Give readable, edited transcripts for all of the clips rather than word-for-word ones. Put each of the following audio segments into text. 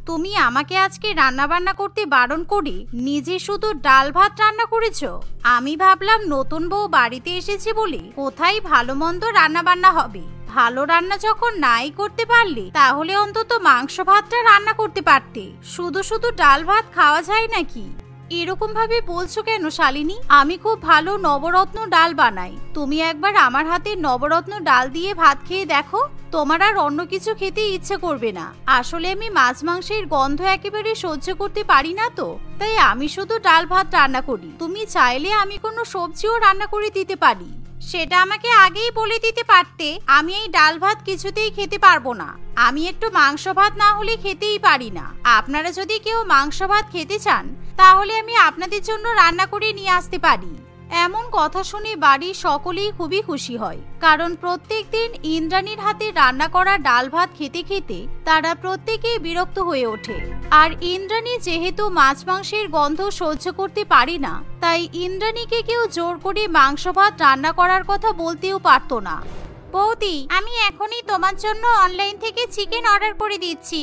তুমি আমাকে আজকে রান্না বান্না করতে বারণ করে নিজে শুধু ডাল ভাত রান্না করেছো। আমি ভাবলাম নতুন বউ বাড়িতে এসেছে বলে কোথায় ভালো মন্দ রান্না বান্না হবে। ভালো রান্না যখন নাই করতে পারলে তাহলে অন্তত মাংস ভাতটা রান্না করতে পারতে। শুধু শুধু ডাল ভাত খাওয়া যায় নাকি? এরকম ভাবে বলছো কেন শালিনী? আমি খুব ভালো নবরত্ন ডাল বানাই। তুমি একবার আমার হাতে নবরত্ন ডাল দিয়ে ভাত খেয়ে দেখো, তোমার আর অন্য কিছু খেতে ইচ্ছে করবে না। আসলে আমি মাছ মাংসের গন্ধ একেবারে সহ্য করতে পারি না, তো তাই আমি শুধু ডাল ভাত রান্না করি। তুমি চাইলে আমি কোনো সবজিও রান্না করে দিতে পারি। সেটা আমাকে আগেই বলে দিতে পারতে। আমি এই ডাল ভাত কিছুতেই খেতে পারবো না। আমি একটু মাংস ভাত না হলে খেতেই পারি না। আপনারা যদি কেউ মাংস ভাত খেতে চান তাহলে আমি আপনাদের জন্য রান্না করে নিয়ে আসতে পারি। এমন কথা শুনে বাড়ির সকলেই খুবই খুশি হয়, কারণ প্রত্যেকদিন ইন্দ্রাণীর হাতে রান্না করা ডাল ভাত খেতে খেতে তারা প্রত্যেকেই বিরক্ত হয়ে ওঠে। আর ইন্দ্রাণী যেহেতু মাছ মাংসের গন্ধ সহ্য করতে পারে না, তাই ইন্দ্রাণীকে কেউ জোর করে মাংস ভাত রান্না করার কথা বলতেও পারতো না। বৌদি, আমি এখনই তোমার জন্য অনলাইন থেকে চিকেন অর্ডার করে দিচ্ছি।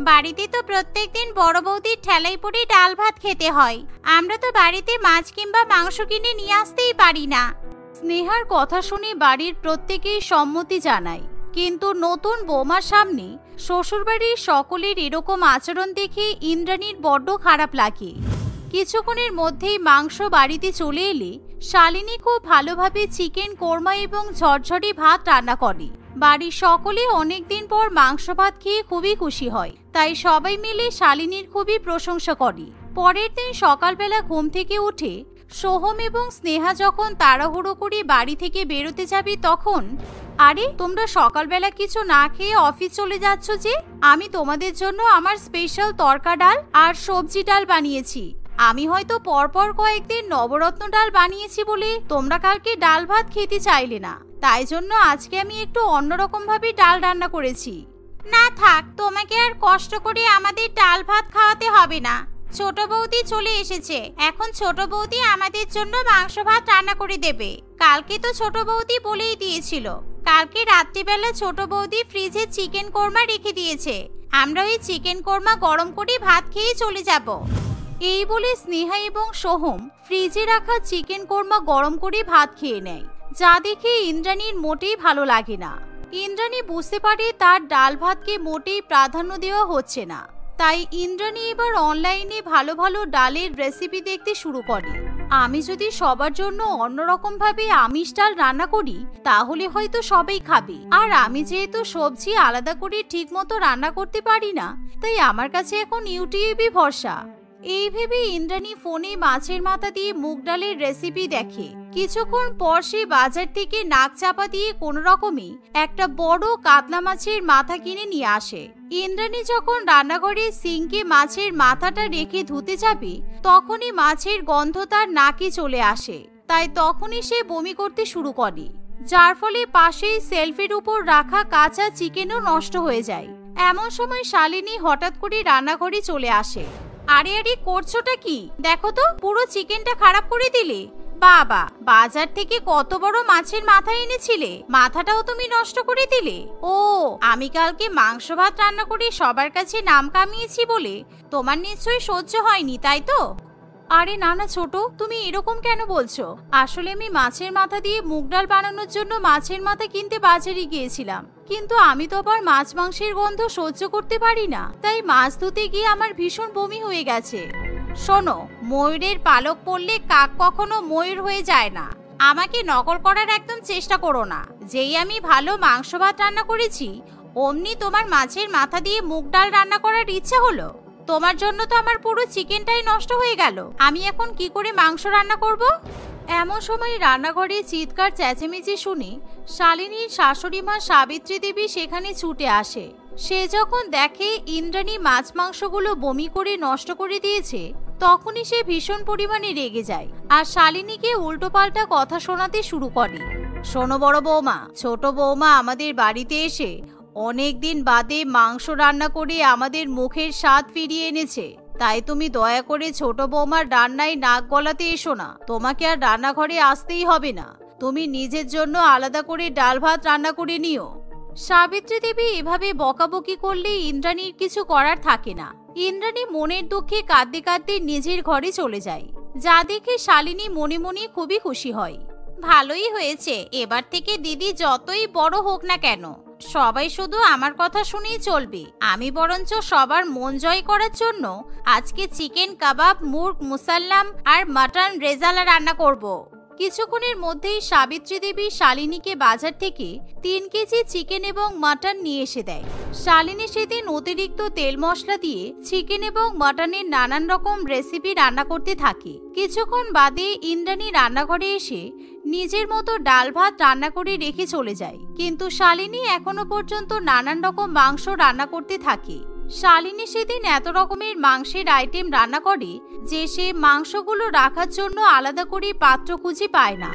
বাড়িতে তো প্রত্যেকদিন বড় বৌদির ঠেলাই পড়ে ডাল ভাত খেতে হয়। আমরা তো বাড়িতে মাছ কিংবা মাংস কিনে নিয়ে আসতেই পারি না। স্নেহার কথা শুনে বাড়ির প্রত্যেকেই সম্মতি জানায়, কিন্তু নতুন বৌমার সামনে শ্বশুরবাড়ির সকলের এরকম আচরণ দেখে ইন্দ্রাণীর বড্ড খারাপ লাগে। কিছুক্ষণের মধ্যেই মাংস বাড়িতে চলে এলে শালিনী খুব ভালোভাবে চিকেন কোরমা এবং ঝরঝরে ভাত রান্না করে। বাড়ির সকলে অনেকদিন পর মাংস ভাত খেয়ে খুবই খুশি হয়, তাই সবাই মিলে শালিনীর খুবই প্রশংসা করে। পরের দিন সকালবেলা ঘুম থেকে উঠে সোহম এবং স্নেহা যখন তাড়াহুড়ো করে বাড়ি থেকে বেরোতে যাবে তখন, আরে তোমরা সকালবেলা কিছু না খেয়ে অফিস চলে যাচ্ছ যে? আমি তোমাদের জন্য আমার স্পেশাল তরকা ডাল আর সবজি ডাল বানিয়েছি। আমি হয়তো পরপর কয়েকদিন নবরত্ন ডাল বানিয়েছি বলে তোমরা কালকে ডাল ভাত খেতে চাইলে না, তাই জন্য আজকে আমি একটু অন্যরকম ভাবে ডাল রান্না করেছি। না থাক, তোমাকে আর কষ্ট করে আমাদের ডাল ভাত খাওয়াতে হবে না। ছোট বৌদি চলে এসেছে, এখন ছোট বৌদি আমাদের জন্য মাংস ভাত রান্না করে দেবে। কালকে তো ছোট বৌদি বলেই দিয়েছিল, কালকে রাত্রিবেলা ছোট বৌদি ফ্রিজে চিকেন কোরমা রেখে দিয়েছে। আমরা ওই চিকেন কোরমা গরম করে ভাত খেয়ে চলে যাব। এই বলে স্নেহা এবং সোহম ফ্রিজে রাখা চিকেন কোরমা গরম করে ভাত খেয়ে নেয়, যা দেখে ইন্দ্রাণীর মোটেই ভালো লাগে না। ইন্দ্রাণী বুঝতে পারে তার ডাল ভাতকে মোটেই প্রাধান্য দেওয়া হচ্ছে না, তাই ইন্দ্রাণী এবার অনলাইনে ভালো ভালো ডালের রেসিপি দেখতে শুরু করে। আমি যদি সবার জন্য অন্যরকম ভাবে আমিষ ডাল রান্না করি তাহলে হয়তো সবাই খাবে, আর আমি যেহেতু সবজি আলাদা করে ঠিক মতো রান্না করতে পারি না, তাই আমার কাছে এখন ইউটিউবই ভরসা। এই ভেবে ইন্দ্রাণী ফোনে মাছের মাথা দিয়ে মুগ ডালের রেসিপি দেখে। কিছুক্ষণ পর সে বাজার থেকে নাক চাপা দিয়ে কোনো রকমে একটা বড় কাতলা মাছের মাথা কিনে নিয়ে আসে। ইন্দ্রাণী যখন রান্নাঘরে সিঙ্কে মাছের মাথাটা রেখে ধুতে যাবে তখনই মাছের গন্ধ তার নাকে চলে আসে, তাই তখনই সে বমি করতে শুরু করে, যার ফলে পাশেই সেলফের উপর রাখা কাঁচা চিকেনও নষ্ট হয়ে যায়। এমন সময় শালিনী হঠাৎ করে রান্নাঘরে চলে আসে। আরে আরে করছোটা কি? দেখো তো, পুরো চিকেনটা খারাপ করে দিলে। বাবা, বাজার থেকে কত বড় মাছের মাথা এনেছিলে, মাথাটাও তুমি নষ্ট করে দিলে। ও, আমি কালকে মাংস ভাত রান্না করে সবার কাছে নাম কামিয়েছি বলে তোমার নিশ্চয়ই সহ্য হয়নি, তাই তো? আরে না না ছোট, তুমি এরকম কেন বলছো? আসলে আমি মাছের মাথা দিয়ে মুগ ডাল বানানোর জন্য মাছের মাথা কিনতে বাজারে গিয়েছিলাম, কিন্তু আমি তো আবার মাছ মাংসের গন্ধ সহ্য করতে পারি না, তাই মাছ ধুতে গিয়ে আমার ভীষণ বমি হয়ে গেছে। শোনো, ময়ূরের পালক পড়লে কাক কখনো ময়ূর হয়ে যায় না। আমাকে নকল করার একদম চেষ্টা করো না। যেই আমি ভালো মাংস ভাত রান্না করেছি অমনি তোমার মাছের মাথা দিয়ে মুগ ডাল রান্না করার ইচ্ছে হলো। তোমার জন্য তো আমার পুরো চিকেনটাই নষ্ট হয়ে গেল। আমি এখন কি করে মাংস রান্না করব? এমন সময় রান্নাঘরে চিৎকার চেঁচামেচি শুনে শালিনীর শাশুড়ি মা সাবিত্রী দেবী সেখানে ছুটে আসে। সে যখন দেখে ইন্দ্রাণী মাছ মাংসগুলো বমি করে নষ্ট করে দিয়েছে তখনই সে ভীষণ পরিমাণে রেগে যায় আর শালিনীকে উল্টোপাল্টা কথা শোনাতে শুরু করে। শোনো বড় বৌমা, ছোট বৌমা আমাদের বাড়িতে এসে অনেকদিন বাদে মাংস রান্না করে আমাদের মুখের স্বাদ ফিরিয়ে এনেছে, তাই তুমি দয়া করে ছোট বৌমার রান্নায় নাক গলাতে এসো না। তোমাকে আর রান্নাঘরে আসতেই হবে না, তুমি নিজের জন্য আলাদা করে ডাল ভাত রান্না করে নিও। সাবিত্রী দেবী এভাবে বকাবকি করলে ইন্দ্রাণীর কিছু করার থাকে না। ইন্দ্রাণী মনের দুঃখে কাঁদতে কাঁদতে নিজের ঘরে চলে যায়, যা দেখে শালিনী মনে মনে খুবই খুশি হয়। ভালোই হয়েছে, এবার থেকে দিদি যতই বড় হোক না কেন সবাই শুধু আমার কথা শুনেই চলবে। আমি বরঞ্চ সবার মন জয় করার জন্য আজকে চিকেন কাবাব, মুরগ মুসাল্লাম আর মাটন রেজালা রান্না করব। কিছুক্ষণের মধ্যেই সাবিত্রী দেবী শালিনীকে বাজার থেকে 3 কেজি চিকেন এবং মাটন নিয়ে এসে দেয়। শালিনী সেদিন অতিরিক্ত তেল মশলা দিয়ে চিকেন এবং মাটনের নানান রকম রেসিপি রান্না করতে থাকে। কিছুক্ষণ বাদে ইন্দ্রাণী রান্নাঘরে এসে নিজের মতো ডাল ভাত রান্না করে রেখে চলে যায়, কিন্তু শালিনী এখনো পর্যন্ত নানান রকম মাংস রান্না করতে থাকে। শালিনী সেদিন এত রকমের মাংসের আইটেম রান্না করে যে সে মাংসগুলো রাখার জন্য আলাদা করে পাত্র খুঁজে পায় না।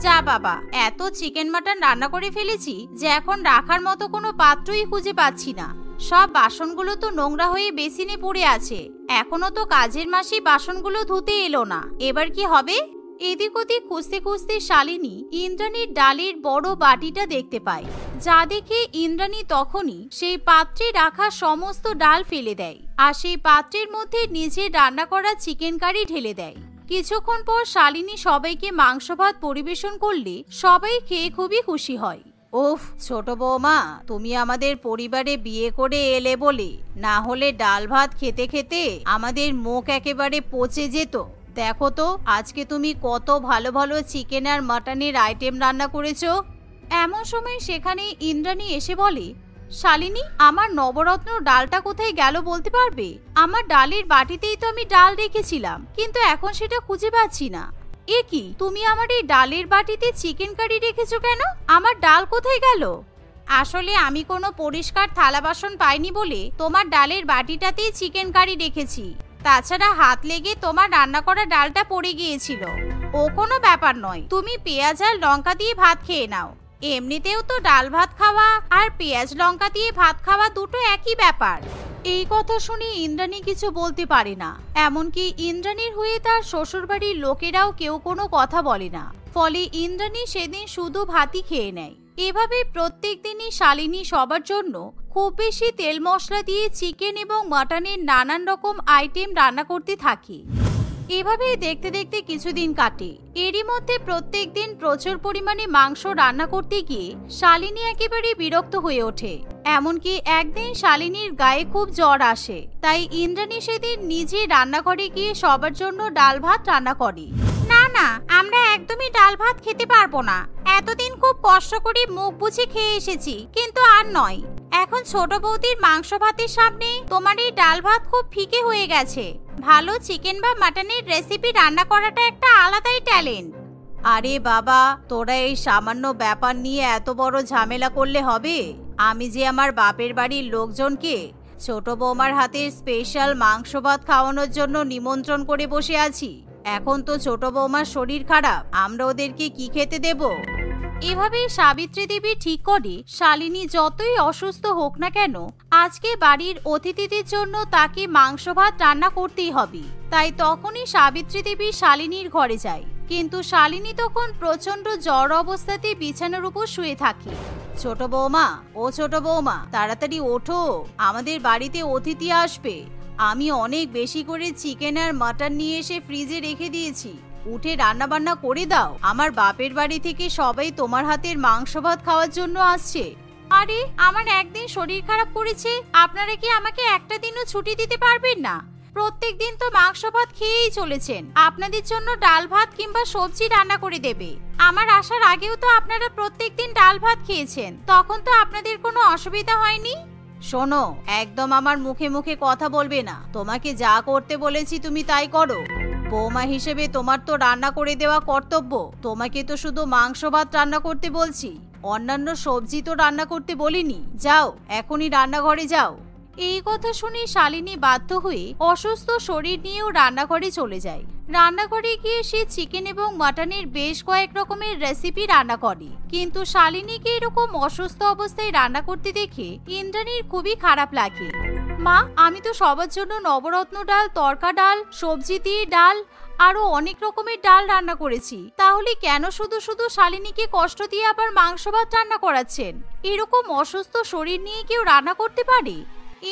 যা বাবা, এত চিকেন মাটন রান্না করে ফেলেছি যে এখন রাখার মতো কোনো পাত্রই খুঁজে পাচ্ছি না। সব বাসনগুলো তো নোংরা হয়ে বেসিনে পড়ে আছে, এখনো তো কাজের মাসি বাসনগুলো ধুতে এলো না, এবার কি হবে? এদিক ওদিক খুঁজতে খুঁজতে শালিনী ইন্দ্রাণীর ডালের বড় বাটিটা দেখতে পায়, যা দেখে ইন্দ্রাণী তখনই সেই পাত্রে রাখা সমস্ত ডাল ফেলে দেয় আর সেই পাত্রের মধ্যে নিজের রান্না করা চিকেন কারি ঢেলে দেয়। কিছুক্ষণ পর শালিনী সবাইকে মাংস ভাত পরিবেশন করলে সবাই খেয়ে খুবই খুশি হয়। উফ, ছোট বৌমা, তুমি আমাদের পরিবারে বিয়ে করে এলে বলে, না হলে ডাল ভাত খেতে খেতে আমাদের মুখ একেবারে পচে যেত। দেখো তো আজকে তুমি কত ভালো ভালো চিকেন আর মাটনের আইটেম রান্না করেছো। এমন সময় সেখানে ইন্দ্রাণী এসে বলে, শালিনী, আমার নবরত্ন ডালটা কোথায় গেল বলতে পারবে? আমার ডালের বাটিতেই তো আমি ডাল রেখেছিলাম, কিন্তু এখন সেটা খুঁজে পাচ্ছি না। এ কি, তুমি আমার এই ডালের বাটিতে চিকেন কারি রেখেছো কেন? আমার ডাল কোথায় গেল? আসলে আমি কোনো পরিষ্কার থালা বাসন পাইনি বলে তোমার ডালের বাটিটাতেই চিকেন কারি রেখেছি। তাছাড়া হাত লেগে তোমার রান্না করা ডালটা পড়ে গিয়েছিল। ও কোনো ব্যাপার নয়, তুমি পেঁয়াজ আর লঙ্কা দিয়ে ভাত খেয়ে নাও। এমনিতেও তো ডাল ভাত খাওয়া আর পেঁয়াজ লঙ্কা দিয়ে ভাত খাওয়া দুটো একই ব্যাপার। এই কথা শুনে ইন্দ্রাণী কিছু বলতে পারে না, এমনকি ইন্দ্রাণীর হয়ে তার শ্বশুরবাড়ির লোকেরাও কেউ কোনো কথা বলে না। ফলে ইন্দ্রাণী সেদিন শুধু ভাতই খেয়ে নেয়। এভাবে প্রত্যেক দিনই শালিনী সবার জন্য খুব বেশি তেল মশলা দিয়ে চিকেন এবং মাটনের নানান রকম আইটেম রান্না করতে থাকে। এভাবেই দেখতে দেখতে কিছুদিন কাটে। এরই মধ্যে প্রত্যেক দিন প্রচুর পরিমাণে মাংস রান্না করতে গিয়ে শালিনী একেবারে বিরক্ত হয়ে ওঠে। এমনকি একদিন শালিনীর গায়ে খুব জ্বর আসে, তাই ইন্দ্রাণী সেদিন নিজে রান্নাঘরে গিয়ে সবার জন্য ডাল ভাত রান্না করে। না না, আমরা একদমই ডাল ভাত খেতে পারবো না। এতদিন খুব কষ্ট করে মুখ বুঝে খেয়ে এসেছি, কিন্তু আর নয়। এখন ছোট বৌদির মাংস ভাতের সামনে তোমার এই ডাল ভাত খুব ফিকে হয়ে গেছে। ভালো চিকেন বা মাটনের রেসিপি রান্না করাটা একটা আলাদাই ট্যালেন্ট। আরে বাবা, তোরা এই সামান্য ব্যাপার নিয়ে এত বড় ঝামেলা করলে হবে? আমি যে আমার বাপের বাড়ির লোকজনকে ছোট বৌমার হাতের স্পেশাল মাংস ভাত খাওয়ানোর জন্য নিমন্ত্রণ করে বসে আছি। এখন তো ছোট বৌমার শরীর খারাপ, আমরা ওদেরকে কি খেতে দেব? এভাবে সাবিত্রী দেবী ঠিক করে শালিনী যতই অসুস্থ হোক না কেন আজকে বাড়ির অতিথিদের জন্য তাকে মাংস ভাত রান্না করতেই হবে। তাই তখনই সাবিত্রী দেবী শালিনীর ঘরে যায়, কিন্তু শালিনী তখন প্রচন্ড জ্বর অবস্থাতে বিছানার উপর শুয়ে থাকে। ছোট বৌমা, ও ছোট বৌমা, তাড়াতাড়ি ওঠো, আমাদের বাড়িতে অতিথি আসবে। আমি অনেক বেশি করে চিকেন আর মাটন নিয়ে এসে ফ্রিজে রেখে দিয়েছি, উঠে রান্না বান্না করে দাও। আমার বাপের বাড়ি থেকে সবাই তোমার হাতের মাংস ভাত খাওয়ার জন্য আসছে। আরে, আমার একদিন শরীর খারাপ করেছে, আপনারা কি আমাকে একটা দিনও ছুটি দিতে পারবেন না? প্রত্যেক দিন তো মাংস ভাত খেয়েই চলেছেন, আপনাদের জন্য ডাল ভাত কিংবা সবজি রান্না করে দেবে। আমার আসার আগেও তো আপনারা প্রত্যেক দিন ডাল ভাত খেয়েছেন, তখন তো আপনাদের কোনো অসুবিধা হয়নি। শোনো, একদম আমার মুখে মুখে কথা বলবে না। তোমাকে যা করতে বলেছি তুমি তাই করো। বৌমা হিসেবে তোমার তো রান্না করে দেওয়া কর্তব্য। তোমাকে তো শুধু মাংস ভাত রান্না করতে বলছি, অন্যান্য সবজি তো রান্না করতে বলিনি। যাও, এখনই রান্নাঘরে যাও। এই কথা শুনে শালিনী বাধ্য হয়ে অসুস্থ শরীর নিয়েও রান্নাঘরে চলে যায়। রান্নাঘরে গিয়ে সে চিকেন এবং মাটনের বেশ কয়েক রকমের রেসিপি রান্না করে, কিন্তু শালিনীকে এরকম অসুস্থ অবস্থায় রান্না করতে দেখে ইন্দ্রাণীর খুবই খারাপ লাগে। মা, আমি তো সবার জন্য নবরত্ন ডাল, তড়কা ডাল, সবজি দিয়ে ডাল আরো অনেক রকমের ডাল রান্না করেছি, তাহলে কেন শুধু শুধু শালিনীকে কষ্ট দিয়ে আবার মাংস ভাত রান্না করাচ্ছেন? এরকম অসুস্থ শরীর নিয়ে কেউ রান্না করতে পারে?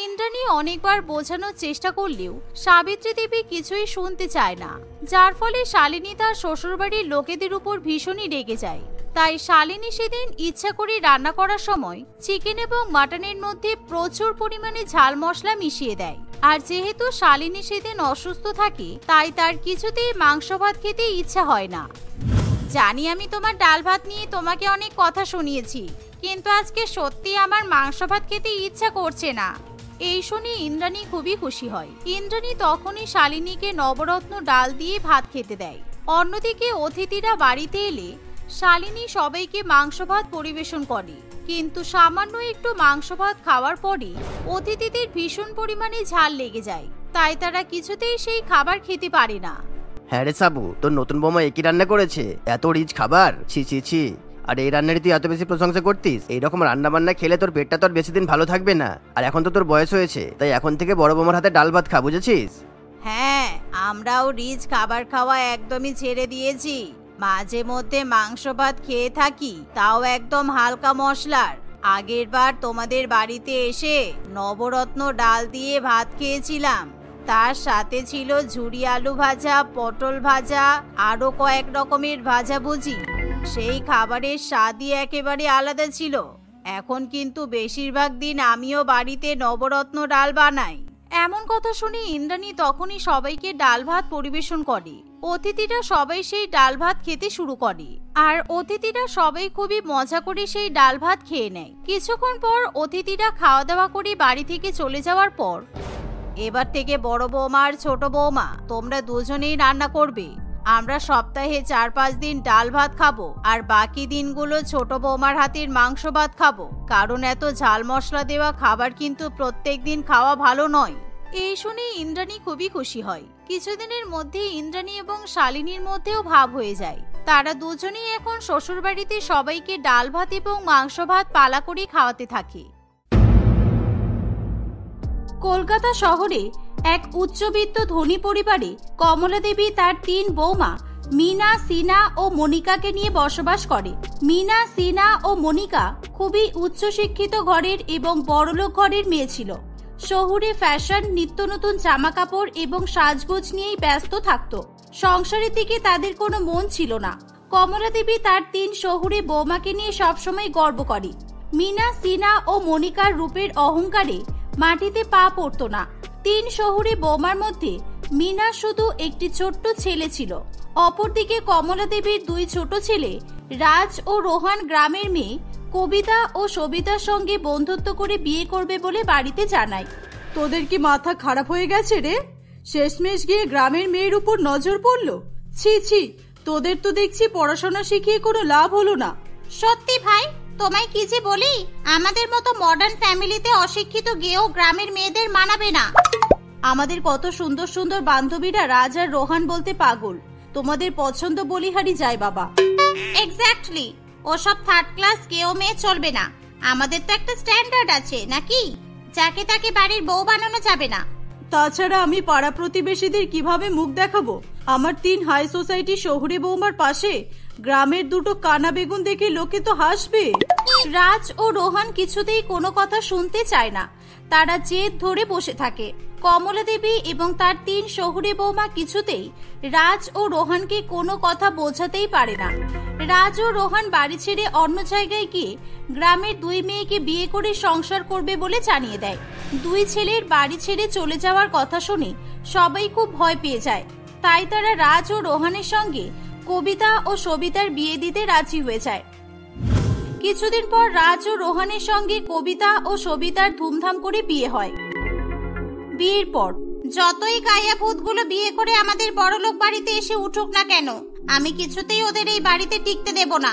ইন্দ্রাণী অনেকবার বোঝানোর চেষ্টা করলেও সাবিত্রী দেবী কিছুই শুনতে চায় না, যার ফলে শালিনী তার শ্বশুরবাড়ির লোকেদের উপর ভীষণই রেগে যায়। তাই শালিনী সেদিন ইচ্ছা করে রান্না করার সময় চিকেন এবং মাটনের মধ্যে প্রচুর পরিমাণে ঝাল মশলা মিশিয়ে দেয়। আর যেহেতু শালিনী সেদিন অসুস্থ থাকে, তাই তার কিছুতেই মাংস ভাত খেতে ইচ্ছা হয় না। জানি আমি তোমার ডাল ভাত নিয়ে তোমাকে অনেক কথা শুনিয়েছি, কিন্তু আজকে সত্যি আমার মাংস ভাত খেতে ইচ্ছা করছে না। এই শুনে ইন্দ্রাণী খুবই খুশি হয়। ইন্দ্রাণী তখনই শালিনীকে নবরত্ন ডাল দিয়ে ভাত খেতে দেয়। অন্যদিকে অতিথিরা বাড়িতে এলে শালিনী সবাইকে মাংস ভাত পরিবেশন করে, কিন্তু সামান্য একটু মাংস ভাত খাওয়ার পরই অতিথিদের ভীষণ পরিমাণে ঝাল লেগে যায়, তাই তারা কিছুতেই সেই খাবার খেতে পারে না। হ্যাঁ রে সাবু, তোর নতুন বৌমা একই রান্না করেছে, এত রিচ খাবার, ছি ছি ছি। আর এই রান্নারই তুই এত বেশি প্রশংসা করতিস? এইরকম রান্না বান্না খেলে তোর পেটটা তোর বেশি দিন ভালো থাকবে না। আর এখন তো তোর বয়স হয়েছে, তাই এখন থেকে বড় বৌমার হাতে ডাল ভাত খা, বুঝেছিস? হ্যাঁ, আমরাও রিচ খাবার খাওয়া একদমই ছেড়ে দিয়েছি। মাঝে মধ্যে মাংস ভাত খেয়ে থাকি, তাও একদম হালকা মশলার। আগের বার তোমাদের বাড়িতে এসে নবরত্ন ডাল দিয়ে ভাত খেয়েছিলাম, তার সাথে ছিল ঝুরি আলু ভাজা, পটল ভাজা, আরো কয়েক রকমের ভাজাভুজি। সেই খাবারের স্বাদই একেবারে আলাদা ছিল। এখন কিন্তু বেশিরভাগ দিন আমিও বাড়িতে নবরত্ন ডাল বানাই। এমন কথা শুনে ইন্দ্রাণী তখনই সবাইকে ডাল ভাত পরিবেশন করে। অতিথিরা সবাই সেই ডাল ভাত খেতে শুরু করে, আর অতিথিরা সবাই খুবই মজা করে সেই ডাল ভাত খেয়ে নেয়। কিছুক্ষণ পর অতিথিরা খাওয়া দাওয়া করে বাড়ি থেকে চলে যাওয়ার পর, এবার থেকে বড় বৌমা আর ছোট বৌমা তোমরা দুজনেই রান্না করবে। আমরা সপ্তাহে 4-5 দিন ডাল ভাত খাবো, আর বাকি দিনগুলো ছোট বৌমার হাতের মাংস ভাত খাবো, কারণ এত ঝাল মশলা দেওয়া খাবার কিন্তু প্রত্যেক দিন খাওয়া ভালো নয়। এই শুনে ইন্দ্রাণী খুবই খুশি হয়। কিছুদিনের মধ্যে ইন্দ্রাণী এবং শালিনীর মধ্যেও ভাব হয়ে যায়। তারা দুজনেই এখন শ্বশুরবাড়িতে সবাইকে ডাল ভাত এবং মাংস ভাত পালা করে খাওয়াতে থাকে। কলকাতা শহরে এক উচ্চবিত্ত ধনী পরিবারে কমলা দেবী তার 3 বৌমা মিনা, সিনা ও মনিকাকে নিয়ে বসবাস করে। মিনা, সিনা ও মনিকা খুবই উচ্চশিক্ষিত ঘরের এবং বড়লোক ঘরের মেয়ে ছিল। শহুরে ফ্যাশন, নিত্য নতুন জামা কাপড় এবং সাজগোজ নিয়েই ব্যস্ত থাকত। সংসারের দিকে তাদের কোনো মন ছিল না। কমলা দেবী তার 3 শহুরে বৌমাকে নিয়ে সবসময় গর্ব করে। মিনা, সিনা ও মনিকার রূপের অহংকারে মাটিতে পা পড়ত না। 3 শহুরে বৌমার মধ্যে মিনা শুধু একটি ছোট্ট ছেলে ছিল। অপরদিকে কমলা দেবীর 2 ছোট ছেলে রাজ ও রোহান গ্রামের মেয়ে কবিতা ও সবিতার সঙ্গে বন্ধুত্ব করে বিয়ে করবে বলে বাড়িতে জানায়। তোদের কি মাথা খারাপ হয়ে গেছে রে? শেষমেশ গিয়ে গ্রামের মেয়ের উপর নজর পড়লো। ছি ছি, তোদের তো দেখছি পড়াশোনা শিখিয়ে কোনো লাভ হলো না। সত্যি ভাই, তোমায় কি যে বলি, আমাদের মতো মডার্ন ফ্যামিলিতে অশিক্ষিত গেও গ্রামের মেয়েদের মানাবে না। আমাদের কত সুন্দর সুন্দর বান্ধবীরা রাজ আর রোহান বলতে পাগল। তোমাদের পছন্দ বলিহারি যায় বাবা। এক্স্যাক্টলি, ওসব থার্ড ক্লাস গেও মেয়ে চলবে না। আমাদের তো একটা স্ট্যান্ডার্ড আছে নাকি, যাকে তাকে বাড়ির বউ বানানো যাবে না। তাছাড়া আমি পাড়া প্রতিবেশীদের কিভাবে মুখ দেখাবো? আমার 3 হাই সোসাইটি শহুরে বৌমার পাশে গ্রামের 2টো কানা বেগুন দেখে লোকে তো হাসবে। রাজ ও রোহান কিছুতেই কোনো কথা শুনতে চায় না। তারা জেদ ধরে বসে থাকে। কমলা দেবী এবং তার 3 শহুরে বৌমা কিছুতেই রাজ ও রোহানকে কোনো কথা বোঝাতেই পারে না। রাজ ও রোহান বাড়ি ছেড়ে অন্য জায়গায় গিয়ে গ্রামের 2 মেয়েকে বিয়ে করে সংসার করবে বলে জানিয়ে দেয়। 2 ছেলের বাড়ি ছেড়ে চলে যাওয়ার কথা শুনে সবাই খুব ভয় পেয়ে যায়। তাই তারা রাজ ও রোহানের সঙ্গে কবিতা ও সবিতার বিয়ে দিতে রাজি হয়ে যায়। কিছুদিন পর রাজ ও রোহানের সঙ্গে কবিতা ও সবিতার ধুমধাম করে বিয়ে হয়। বিয়ের পর যতই গায়া ভূতগুলো বিয়ে করে আমাদের বড়লোক বাড়িতে এসে উঠুক না কেন, আমি কিছুতেই ওদের এই বাড়িতে টিকতে দেব না।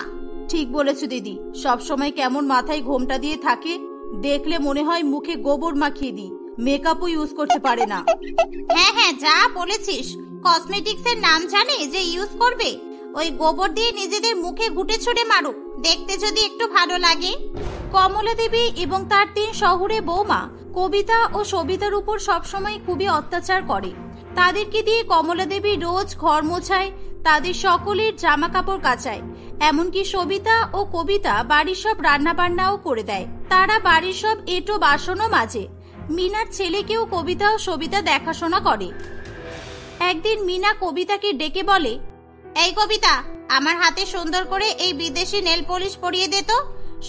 ঠিক বলেছো দিদি, সব সময় কেমন মাথায় ঘোমটা দিয়ে থাকে, দেখলে মনে হয় মুখে গোবর মাখিয়ে দিই। মেকআপও ইউজ করতে পারে না। হ্যাঁ হ্যাঁ, যা বলেছিস। কসমেটিক্স এর নাম জানে যে ইউজ করবে? ওই গোবর দিয়ে নিজেদের মুখে ঘুটে ছুটে মারুক, দেখতে যদি একটু ভালো লাগে। কমলা দেবী এবং তার 3 শহুরে বৌমা কবিতা ও সবিতার উপর সবসময় খুবই অত্যাচার করে। তাদেরকে দিয়ে কমলা দেবী রোজ ঘর মোছায়, তাদের সকলের জামা কাপড় কাচায়, এমনকি সবিতা ও কবিতা বাড়ির সব রান্না বান্নাও করে দেয়। তারা বাড়ির সব এঁটো বাসনও মাজে। মিনার ছেলেকেও কবিতা ও সবিতা দেখাশোনা করে। একদিন মিনা কবিতাকে ডেকে বলে, এই কবিতা, আমার হাতে সুন্দর করে এই বিদেশি নেল পলিশ পরিয়ে দে তো।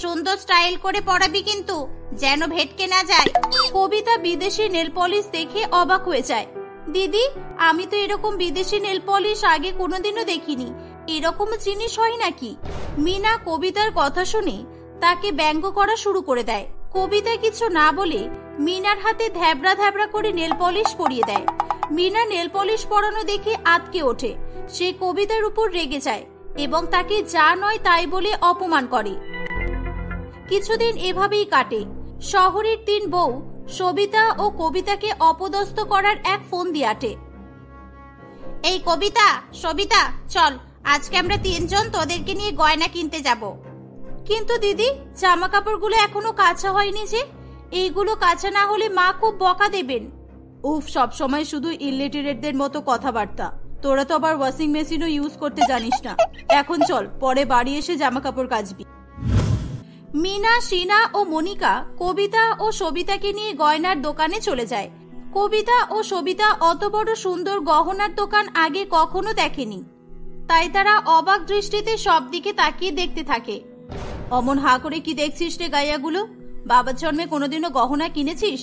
সুন্দর স্টাইল করে পরাবি কিন্তু, যেন ভেটকে না যায়। কবিতা বিদেশি নেল পলিশ দেখে অবাক হয়ে যায়। দিদি, আমি তো এরকম বিদেশি নেল পলিশ আগে কোনোদিনও দেখিনি, এরকম জিনিস হয় নাকি? মিনা কবিতার কথা শুনে তাকে ব্যঙ্গ করা শুরু করে দেয়। কবিতা কিছু না বলে মিনার হাতে ধ্যাবড়া ধ্যাবড়া করে নেল পলিশ পরিয়ে দেয়। মিনা নেল পলিশ পরানো দেখে আঁতকে ওঠে। সে কবিতার উপর রেগে যায় এবং তাকে যা নয় তাই বলে অপমান করে। কিছুদিন এভাবেই কাটে। শহরের 3 বউ সবিতা ও কবিতাকে অপদস্থ করার এক ফোন দিয়ে আটে। এই কবিতা, সবিতা, চল আজকে আমরা 3 জন তোদেরকে নিয়ে গয়না কিনতে যাব। কিন্তু দিদি, জামা কাপড়গুলো এখনো কাঁচা হয়নি যে, এইগুলো কাঁচা না হলে মা খুব বকা দেবেন। উফ, সব সময় শুধু ইলিটারেটদের মতো কথাবার্তা। তোরা তো আবার ওয়াশিং মেশিনও ইউজ করতে জানিস না। এখন চল, পরে বাড়ি এসে জামা কাপড় কাচবি। মিনা, শিনা ও মনিকা কবিতা ও সবিতাকে নিয়ে গয়নার দোকানে চলে যায়। কবিতা ও সবিতা অত বড় সুন্দর গহনার দোকান আগে কখনো দেখেনি, তাই তারা অবাক দৃষ্টিতে সব দিকে তাকিয়ে দেখতে থাকে। অমন হা করে কি দেখছিস রে গাইয়াগুলো? বাবার জন্মে কোনোদিনও গহনা কিনেছিস?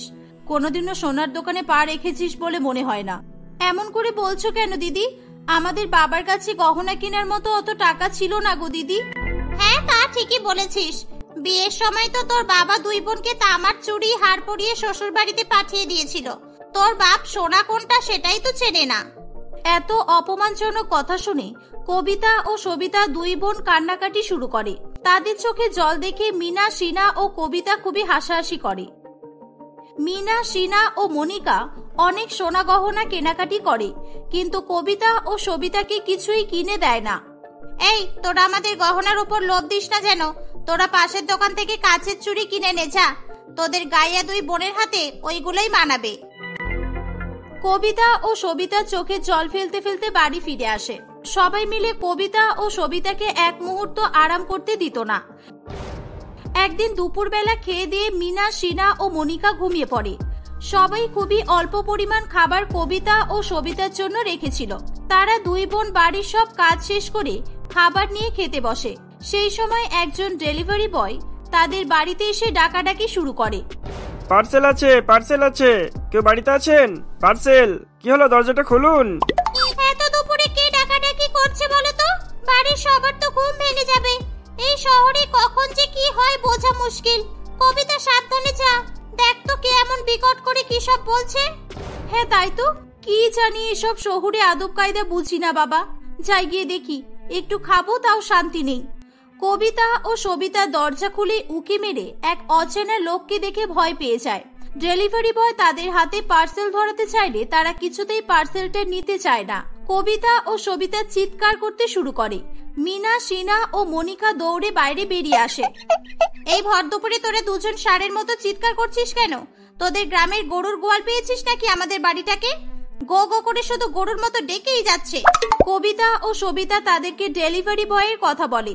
কোনোদিনও সোনার দোকানে পা রেখেছিস বলে মনে হয় না। এমন করে বলছো কেন দিদি? আমাদের বাবার কাছে গহনা কেনার মতো অত টাকা ছিল না গো দিদি। হ্যাঁ, তা ঠিকই বলেছিস। বিয়ের সময় তো তোর বাবা 2 বোনকে তামার চুড়ি হার পরিয়ে শ্বশুর বাড়িতে পাঠিয়ে দিয়েছিল। তোর বাপ সোনা কোনটা সেটাই তো চেনে না। এত অপমানজনক কথা শুনে কবিতা ও সবিতা 2 বোন কান্নাকাটি শুরু করে। তাদের চোখে জল দেখে মিনা, শিনা ও কবিতা খুবই হাসাহাসি করে। মিনা, শিনা ও মনিকা অনেক সোনা গহনা কেনাকাটি করে, কিন্তু কবিতা ও সবিতাকে কিছুই কিনে দেয় না। এই, তোরা আমাদের গহনার উপর লোভ দিস না যেন। তোরা পাশের দোকান থেকে কাচের চুড়ি কিনে নে যা। তোদের গাইয়া 2 বোনের হাতে ওইগুলোই মানাবে। কবিতা ও সবিতা চোখে জল ফেলতে ফেলতে বাড়ি ফিরে আসে। সবাই মিলে কবিতা ও সবিতাকে এক মুহূর্ত আরাম করতে দিত না। একদিন দুপুরবেলা খেয়ে দিয়ে মিনা, শিনা ও মনিকা ঘুমিয়ে পড়ে। সবাই খুবই অল্প পরিমাণ খাবার কবিতা ও সবিতার জন্য রেখেছিল। তারা 2 বোন বাড়ির সব কাজ শেষ করে খাবার নিয়ে খেতে বসে। সেই সময় একজন ডেলিভারি বয় তাদের বাড়িতে এসে ডাকাডাকি শুরু করে। পার্সেল আছে, পার্সেল আছে, কেউ বাড়িতে আছেন? পার্সেল। কি হলো, দরজাটা খুলুন। এত দুপুরে কে ডাকাডাকি করছে বলো তো? বাড়ির সবার তো ঘুম ভেঙে যাবে। এই শহরে কখন যে কি হয় বোঝা মুশকিল। কবিতা, সাবধানে যা, দেখ তো কে এমন বিকট করে কি সব বলছে। হ্যাঁ তাই তো, কি জানি এসব শহুরে আদব কায়দা বুঝি না বাবা। যাই গিয়ে দেখি, একটু খাবো তাও শান্তি নেই। কবিতা ও সবিতা দরজা খুলে উকি মেরে এক অচেনা লোককে দেখে ভয় পেয়ে যায়। ডেলিভারি বয় তাদের হাতে পার্সেল ধরাতে চাইলে তারা কিছুতেই পার্সেলটা নিতে চায় না। কবিতা ও সবিতা চিৎকার করতে শুরু করে। মিনা, শিনা ও মনিকা দৌড়ে বাইরে বেরিয়ে আসে। এই ভর দুপুরে তোরা 2 জন ষাঁড়ের মতো চিৎকার করছিস কেন? তোদের গ্রামের গরুর গোয়াল পেয়েছিস নাকি আমাদের বাড়িটাকে? গো গো করে শুধু গরুর মতো ডেকেই যাচ্ছে। কবিতা ও সবিতা তাদেরকে ডেলিভারি বয়ের কথা বলে।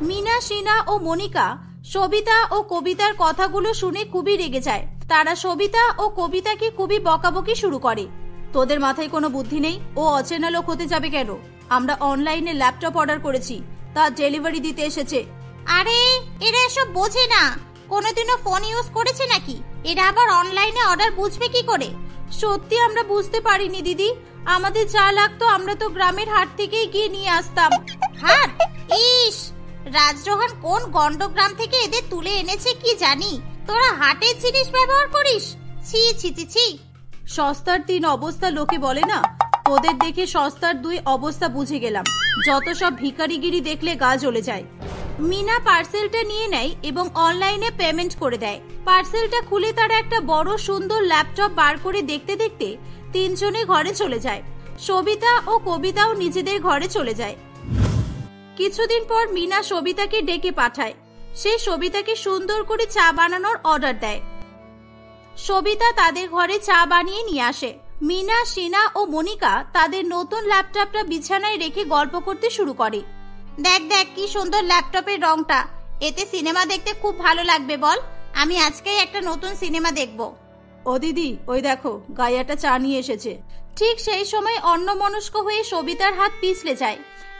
মিনা, শিনা ও মনিকা সবিতা ও কবিতার কথাগুলো শুনে খুবই রেগে যায়। তারা সবিতা ও কবিতাকে খুবই বকাবকি শুরু করে। তোদের মাথায় কোনো বুদ্ধি নেই? ও অচেনা লোক হতে যাবে কেন? আমরা অনলাইনে ল্যাপটপ অর্ডার করেছি, তার ডেলিভারি দিতে এসেছে। আরে, এরা এসব বোঝে না। কোনোদিনও ফোন ইউজ করেছে নাকি? এরা আবার অনলাইনে অর্ডার বুঝবে কি করে? সত্যি আমরা বুঝতে পারিনি দিদি। আমাদের যা লাগতো আমরা তো গ্রামের হাট থেকেই গিয়ে নিয়ে আসতাম। হাট? ইস, রাজরোহন কোন গন্ডগ্রাম থেকে এদের তুলে এনেছে কি জানি। তোরা হাটের জিনিস ব্যবহার করিস? ছি ছি ছি ছি। সস্তার 3 অবস্থা লোকে বলে না, তোদের দেখে সস্তার 2 অবস্থা বুঝে গেলাম। যত সব ভিখারিগিরি দেখলে গা জ্বলে যায়। মিনা পার্সেলটা নিয়ে নেয় এবং অনলাইনে পেমেন্ট করে দেয়। পার্সেলটা খুলে তারা একটা বড় সুন্দর ল্যাপটপ বার করে দেখতে দেখতে 3 জনে ঘরে চলে যায়। সবিতা ও কবিতাও নিজেদের ঘরে চলে যায়। কিছুদিন পর মিনা সবিতাকে ডেকে পাঠায়। সে সবিতাকে সুন্দর করে চা বানানোর অর্ডার দেয়। সবিতা তাদের ঘরে চা বানিয়ে নিয়ে আসে। মিনা, সিনা ও মনিকা তাদের নতুন ল্যাপটপটা বিছানায় রেখে গল্প করতে শুরু করে। দেখ দেখ কি সুন্দর ল্যাপটপের রংটা, এতে সিনেমা দেখতে খুব ভালো লাগবে বল। আমি আজকেই একটা নতুন সিনেমা দেখব। ও দিদি, ওই দেখো গাইয়াটা চা নিয়ে এসেছে। ঠিক সেই সময় অন্যমনস্ক হয়ে সবিতার হাত পিছলে যায়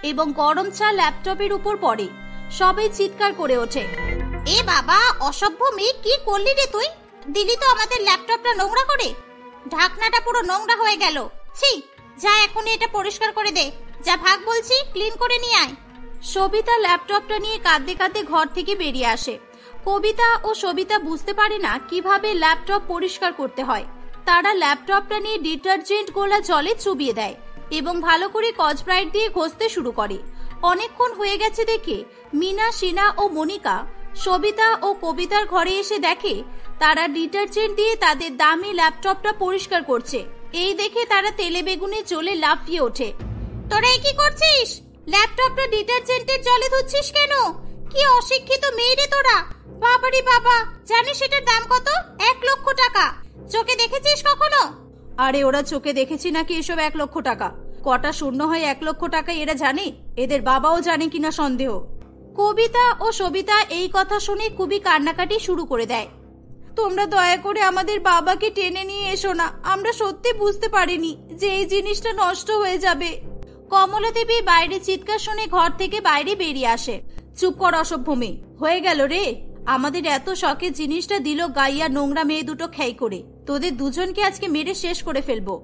এবং গরম চা ল্যাপটপের উপর পড়ে। সবাই চিৎকার করে ওঠে, এ বাবা, অসভ্য মেয়ে, কি করলি রে তুই? দিলি তো আমাদের ল্যাপটপটা নোংরা করে, ঢাকনাটা পুরো নোংরা হয়ে গেল। ছি, যা এখনই এটা পরিষ্কার করে দে, যা ভাগ বলছি, ক্লিন করে নিয়ে আয়। সবিতা ল্যাপটপটা নিয়ে কাঁদতে কাঁদতে ঘর থেকে বেরিয়ে আসে। কবিতা ও সবিতা বুঝতে পারে না কিভাবে ল্যাপটপ পরিষ্কার করতে হয়। তারা ল্যাপটপটা নিয়ে ডিটারজেন্ট গোলা জলে চুবিয়ে দেয় এবং ভালো করে স্কচব্রাইট দিয়ে ঘষতে শুরু করে। অনেকক্ষণ হয়ে গেছে দেখে মিনা, সিনা ও মনিকা সবিতা ও কবিতার ঘরে এসে দেখে তারা ডিটারজেন্ট দিয়ে তাদের দামি ল্যাপটপটা পরিষ্কার করছে। এই দেখে তারা তেলে বেগুনে জ্বলে লাফিয়ে ওঠে। তোরা কি করছিস? ল্যাপটপটা ডিটারজেন্টের জলে ধুচ্ছিস কেন? কি অশিক্ষিত মেয়ে রে তোরা! বাবারে বাবা, জানিস এটার দাম কত? 1 লক্ষ টাকা। চোখে দেখেছিস কখনো? আরে ওরা চোখে দেখেছি নাকি এসব 1 লক্ষ টাকা? কটা শূন্য হয় 1 লক্ষ টাকা এরা জানে? এদের বাবাও জানে কিনা সন্দেহ। কবিতা ও সবিতা এই কথা শুনে খুবই কান্নাকাটি শুরু করে দেয়। তোমরা দয়া করে আমাদের বাবাকে টেনে নিয়ে এসো না, আমরা সত্যি বুঝতে পারিনি যে এই জিনিসটা নষ্ট হয়ে যাবে। কমলা দেবী বাইরে চিৎকার শুনে ঘর থেকে বাইরে বেরিয়ে আসে। চুপ কর অসভ্য মেয়ে, হয়ে গেল রে। আমাদের এত শখের জিনিসটা দিল গাইয়া নোংরা মেয়ে দুটো খেই করে। তোদের দুজনকে আজকে মেরে শেষ করে ফেলবো।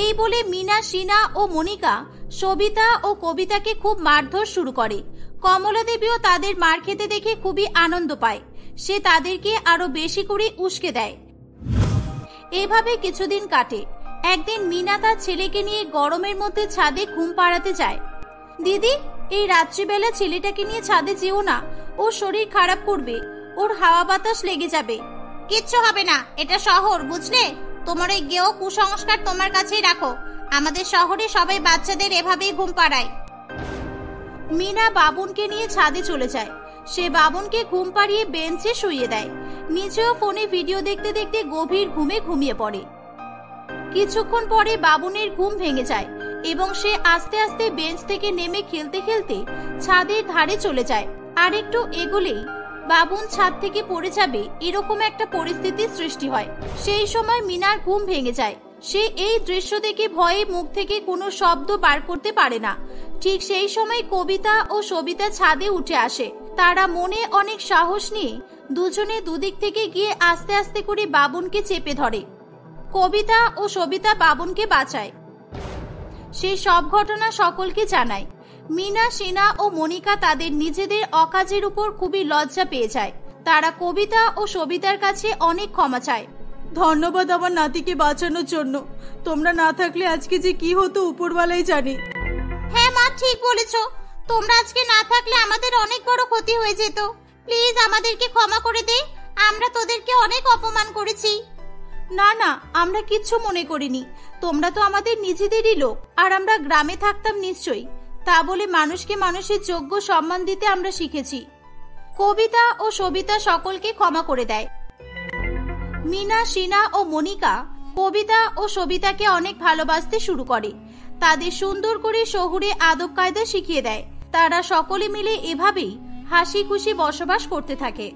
এই বলে মিনা, সিনা ও মনিকা সবিতা ও কবিতাকে খুব মারধর শুরু করে। কমলা দেবীও তাদের মার খেতে দেখে খুবই আনন্দ পায়। সে তাদেরকে আরো বেশি করে উস্কে দেয়। এভাবে কিছুদিন কাটে। একদিন মিনা তার ছেলেকে নিয়ে গরমের মধ্যে ছাদে ঘুম পাড়াতে যায়। দিদি, এই রাত্রিবেলা ছেলেটাকে নিয়ে ছাদে যেও না, ওর শরীর খারাপ করবে, ওর হাওয়া বাতাস লেগে যাবে। কিচ্ছু হবে না, এটা শহর, বুঝলে? তোমার এই গেও কুসংস্কার তোমার কাছেই রাখো। আমাদের শহরে সবাই বাচ্চাদের এভাবেই ঘুম পাড়ায়। মিনা বাবুনকে নিয়ে ছাদে চলে যায়। সে বাবুনকে ঘুম পাড়িয়ে বেঞ্চে শুইয়ে দেয়। নিজেও ফোনে ভিডিও দেখতে দেখতে গভীর ঘুমে ঘুমিয়ে পড়ে। কিছুক্ষণ পরে বাবুনের ঘুম ভেঙে যায় এবং সে আস্তে আস্তে বেঞ্চ থেকে নেমে খেলতে খেলতে ছাদের ধারে চলে যায়। আর একটু এগোলেই বাবুন ছাদ থেকে পড়ে যাবে, এরকম একটা পরিস্থিতির সৃষ্টি হয়। সেই সময় মিনার ঘুম ভেঙে যায়। সে এই দৃশ্য দেখে ভয়ে মুখ থেকে কোনো শব্দ বার করতে পারে না। ঠিক সেই সময় কবিতা ও সবিতা ছাদে উঠে আসে। তারা মনে অনেক সাহস নিয়ে দুজনে দুদিক থেকে গিয়ে আস্তে আস্তে করে বাবুনকে চেপে ধরে। কবিতা ও সবিতা বাবুনকে বাঁচায়। সেই সব ঘটনা সকলকে জানায়। মিনা, সিনা ও মনিকা তাদের নিজেদের অকাজের উপর খুবই লজ্জা পেয়ে যায়। তারা কবিতা ও সবিতার কাছে অনেক ক্ষমা চায়। ধন্যবাদ আমার নাতিকে বাঁচানোর জন্য। তোমরা না থাকলে আজকে যে কি হতো উপরওয়ালাই জানে। হ্যাঁ মা, ঠিক বলেছ। তোমরা আজকে না থাকলে আমাদের অনেক বড় ক্ষতি হয়ে যেত। প্লিজ আমাদেরকে ক্ষমা করে দে, আমরা তোদেরকে অনেক অপমান করেছি। না না, আমরা কিচ্ছু মনে করিনি। তোমরা তো আমাদের নিজেদেরই লোক, আর আমরা গ্রামে থাকতাম নিশ্চয়ই। তা বলে মানুষকে মানুষের যোগ্য সম্মান দিতে আমরা শিখেছি। কবিতা ও সবিতা সকলকে ক্ষমা করে দেয়। মিনা, সিনা ও মনিকা কবিতা ও সবিতাকে অনেক ভালোবাসতে শুরু করে। তাদের সুন্দর করে শহুরে আদব কায়দা শিখিয়ে দেয়। তারা সকলে মিলে এভাবেই হাসি খুশি বসবাস করতে থাকে।